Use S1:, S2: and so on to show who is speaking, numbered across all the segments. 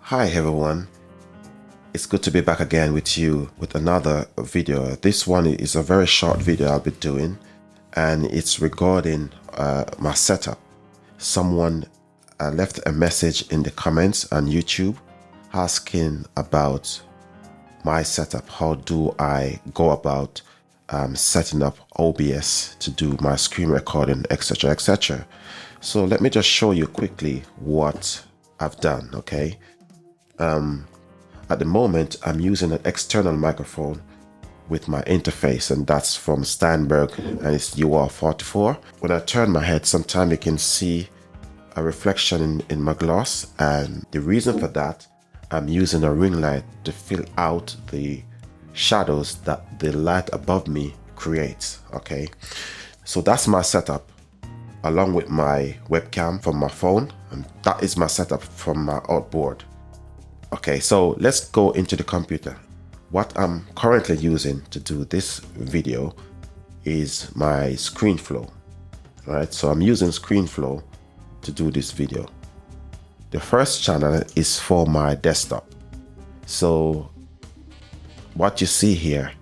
S1: Hi everyone, it's good to be back again with you with another video. This one is a very short video I'll be doing, and it's regarding my setup. Someone left a message in the comments on YouTube asking about my setup. How do I go about setting up OBS to do my screen recording, etc, etc. So let me just show you quickly what I've done. Okay, at the moment I'm using an external microphone with my interface, and that's from Steinberg, and it's UR44. When I turn my head, sometimes you can see a reflection in my glass, and the reason for that, I'm using a ring light to fill out the shadows that the light above me creates. Okay, so that's my setup along with my webcam from my phone, and that is my setup from my outboard. Okay, so let's go into the computer. What I'm currently using to do this video is my ScreenFlow. Right, so I'm using ScreenFlow to do this video. The first channel is for my desktop. So what you see here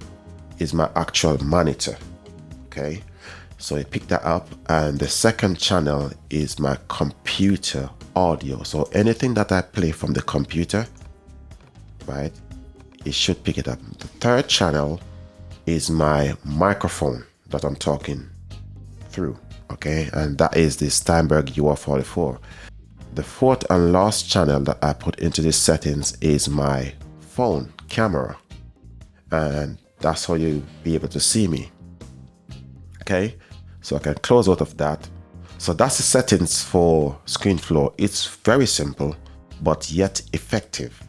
S1: is my actual monitor. Okay, so I pick that up, and the second channel is my computer audio. So anything that I play from the computer, right, it should pick it up. The third channel is my microphone that I'm talking through. Okay, and that is the Steinberg UR44. The fourth and last channel that I put into these settings is my phone camera, and that's how you'll be able to see me. Okay, so I can close out of that. So that's the settings for ScreenFlow. It's very simple, but yet effective.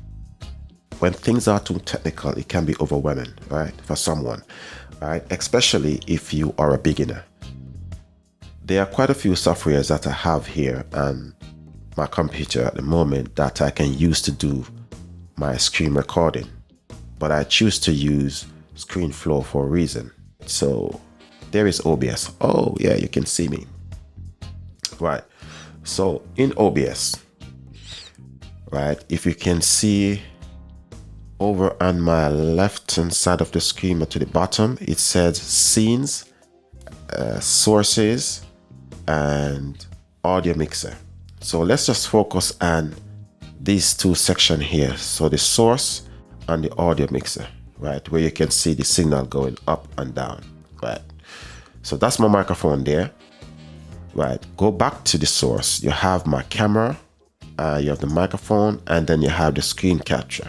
S1: When things are too technical, it can be overwhelming, right, for someone, right, especially if you are a beginner. There are quite a few softwares that I have here on my computer at the moment that I can use to do my screen recording, but I choose to use ScreenFlow for a reason. So there is OBS. Oh yeah, you can see me. Right, so in OBS, right, if you can see over on my left hand side of the screen to the bottom, it says scenes, sources, and audio mixer. So let's just focus on these two sections here. So the source and the audio mixer, right, where you can see the signal going up and down. Right, so that's my microphone there. Right, go back to the source. You have my camera, you have the microphone, and then you have the screen capture.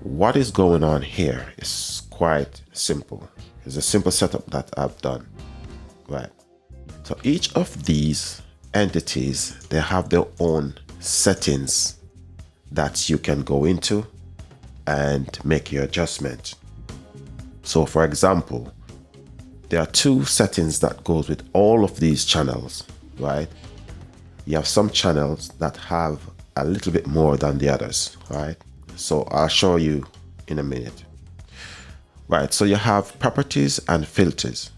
S1: What is going on here is quite simple. It's a simple setup that I've done. Right, so each of these entities, they have their own settings that you can go into and make your adjustment. So for example, there are two settings that goes with all of these channels, right? You have some channels that have a little bit more than the others, right? So I'll show you in a minute. Right, so you have properties and filters.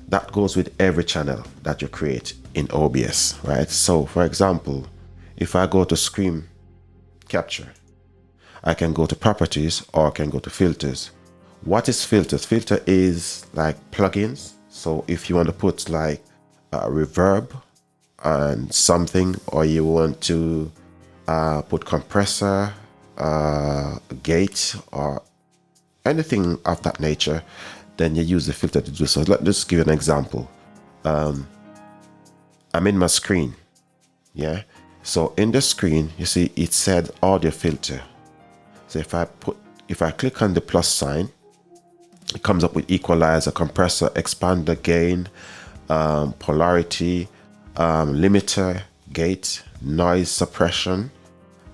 S1: That goes with every channel that you create in OBS, right? So for example, if I go to screen capture, I can go to properties or I can go to filters. What is filters? Filter is like plugins. So if you want to put like a reverb and something, or you want to put compressor, gate, or anything of that nature, then you use the filter to do so. Let's just give you an example. I'm in my screen, yeah. So in the screen, you see it said audio filter. So if I click on the plus sign, it comes up with equalizer, compressor, expander, gain, polarity, limiter, gate, noise suppression,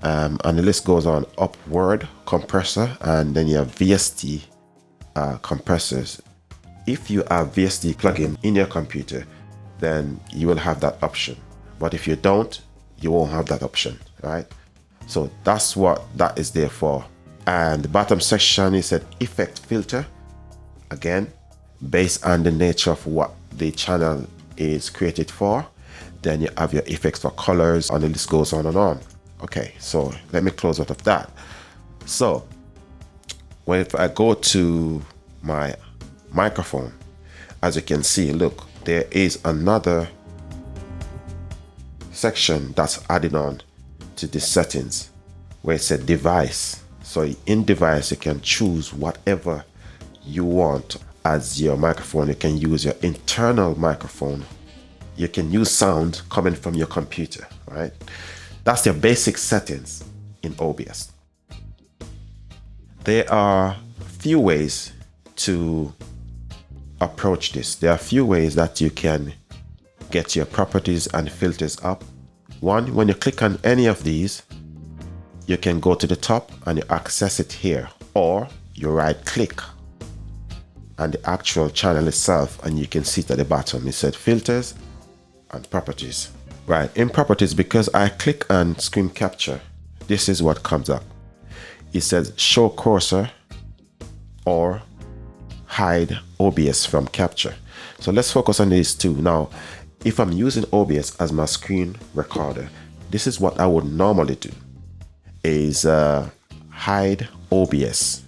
S1: and the list goes on. Upward compressor, and then you have VST compressors. If you have VST plugin in your computer, then you will have that option. But if you don't, you won't have that option, right? So that's what that is there for. And the bottom section is an effect filter. Again, based on the nature of what the channel is created for, then you have your effects for colors, and the list goes on and on. Okay, so let me close out of that. So if I go to my microphone, as you can see, look, there is another section that's added on to the settings where it said device. So in device, you can choose whatever you want as your microphone. You can use your internal microphone. You can use sound coming from your computer, right? That's your basic settings in OBS. There are a few ways to approach this. There are a few ways that you can get your properties and filters up. One, when you click on any of these, you can go to the top and you access it here, or you right click on the actual channel itself and you can see it at the bottom. It said filters and properties. Right, in properties, because I click on screen capture, this is what comes up. It says show cursor or hide OBS from capture. So let's focus on these two. Now, if I'm using OBS as my screen recorder, this is what I would normally do, is hide OBS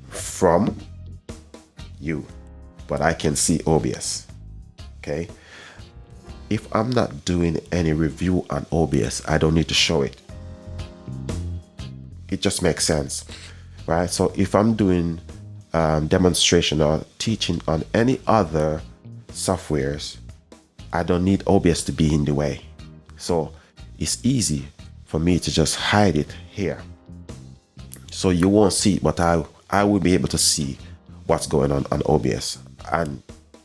S1: from you, but I can see OBS, okay? If I'm not doing any review on OBS, I don't need to show it. It just makes sense, right? So if I'm doing demonstration or teaching on any other softwares, I don't need OBS to be in the way. So it's easy for me to just hide it here. So you won't see it, but I will be able to see what's going on OBS. And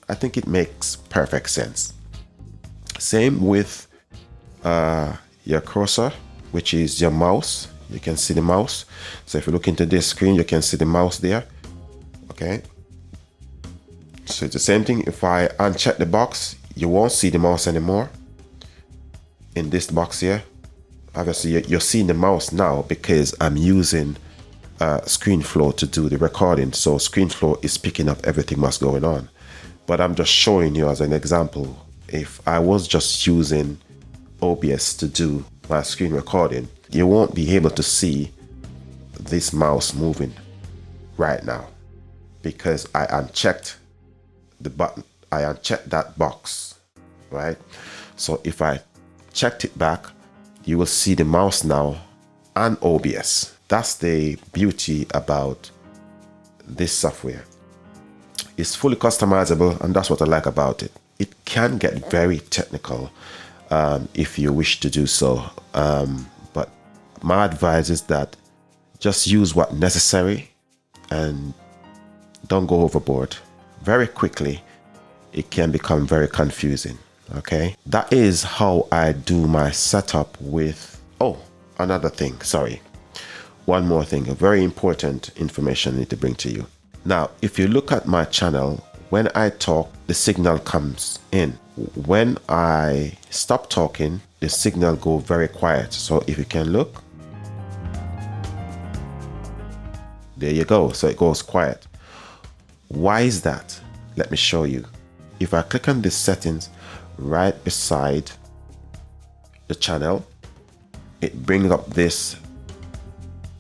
S1: I think it makes perfect sense. Same with your cursor, which is your mouse. You can see the mouse. So if you look into this screen, you can see the mouse there. Okay. So it's the same thing. If I uncheck the box, you won't see the mouse anymore. In this box here, obviously you're seeing the mouse now because I'm using ScreenFlow to do the recording. So ScreenFlow is picking up everything that's going on. But I'm just showing you as an example. If I was just using OBS to do my screen recording, you won't be able to see this mouse moving right now because I unchecked the button. I unchecked that box, right? So if I checked it back, you will see the mouse now on OBS. That's the beauty about this software. It's fully customizable, and that's what I like about it. It can get very technical if you wish to do so. But my advice is that just use what's necessary and don't go overboard. Very quickly, it can become very confusing. Okay, that is how I do my setup with, oh, another thing, sorry. One more thing, a very important information I need to bring to you. Now, if you look at my channel, when I talk, the signal comes in. When I stop talking, the signal goes very quiet. So if you can look, there you go. So it goes quiet. Why is that? Let me show you. If I click on the settings right beside the channel, it brings up this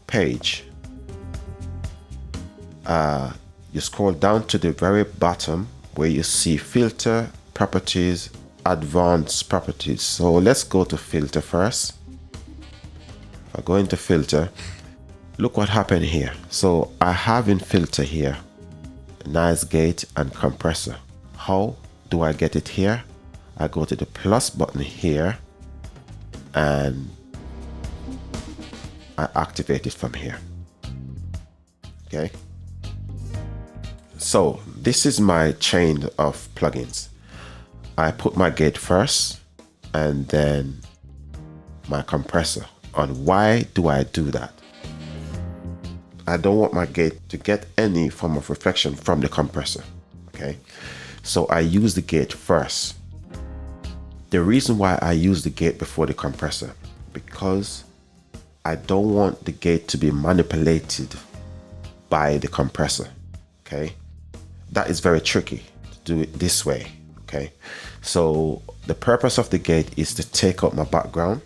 S1: page. You scroll down to the very bottom where you see filter, properties, advanced properties. So let's go to filter first. If I go into filter, look what happened here. So I have in filter here noise gate and compressor. How do I get it here? I go to the plus button here and I activate it from here. Okay. So this is my chain of plugins. I put my gate first and then my compressor on. Why do I do that? I don't want my gate to get any form of reflection from the compressor. Okay, so I use the gate first. The reason why I use the gate before the compressor, because I don't want the gate to be manipulated by the compressor. Okay, that is very tricky to do it this way. Okay, so the purpose of the gate is to take out my background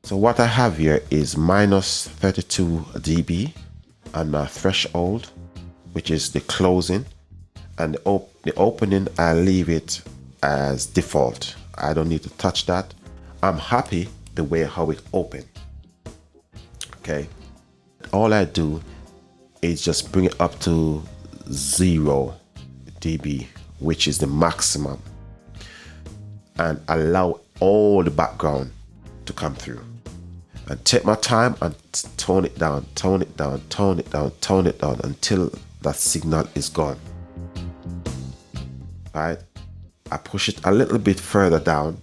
S1: So what I have here is minus 32 dB and my threshold, which is the closing, and the opening I leave it as default. I don't need to touch that. I'm happy the way how it opened. Okay, all I do is just bring it up to 0 dB, which is the maximum, and allow all the background to come through, and take my time and tone it down, tone it down, tone it down, tone it down until that signal is gone. Right, I push it a little bit further down,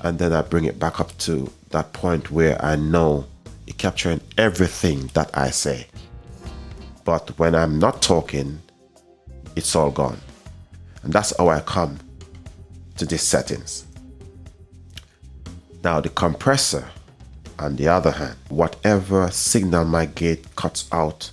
S1: and then I bring it back up to that point where I know it's capturing everything that I say. But when I'm not talking, it's all gone. And that's how I come to these settings. Now the compressor, on the other hand, whatever signal my gate cuts out,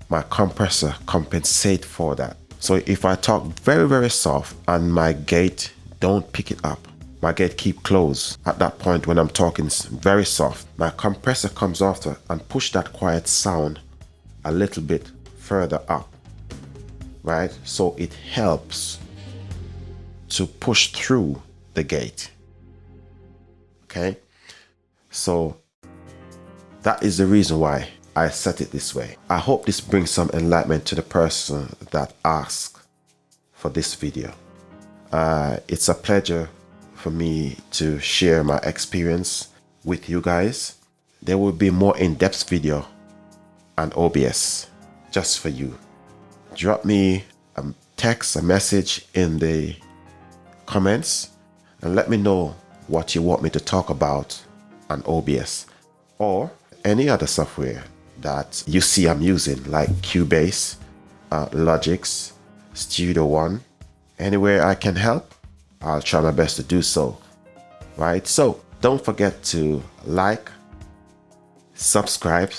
S1: my compressor compensates for that. So if I talk very, very soft and my gate don't pick it up, my gate keep closed at that point when I'm talking very soft, my compressor comes after and push that quiet sound a little bit further up, right? So it helps to push through the gate. Okay, so that is the reason why I set it this way. I hope this brings some enlightenment to the person that asked for this video. It's a pleasure for me to share my experience with you guys. There will be more in-depth video on OBS just for you. Drop me a text, a message in the comments, and let me know what you want me to talk about on OBS or any other software that you see I'm using, like Cubase, Logix, Studio One. Anywhere I can help, I'll try my best to do so. Right? So don't forget to like, subscribe,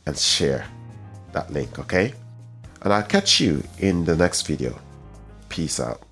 S1: and share that link, okay? And I'll catch you in the next video. Peace out.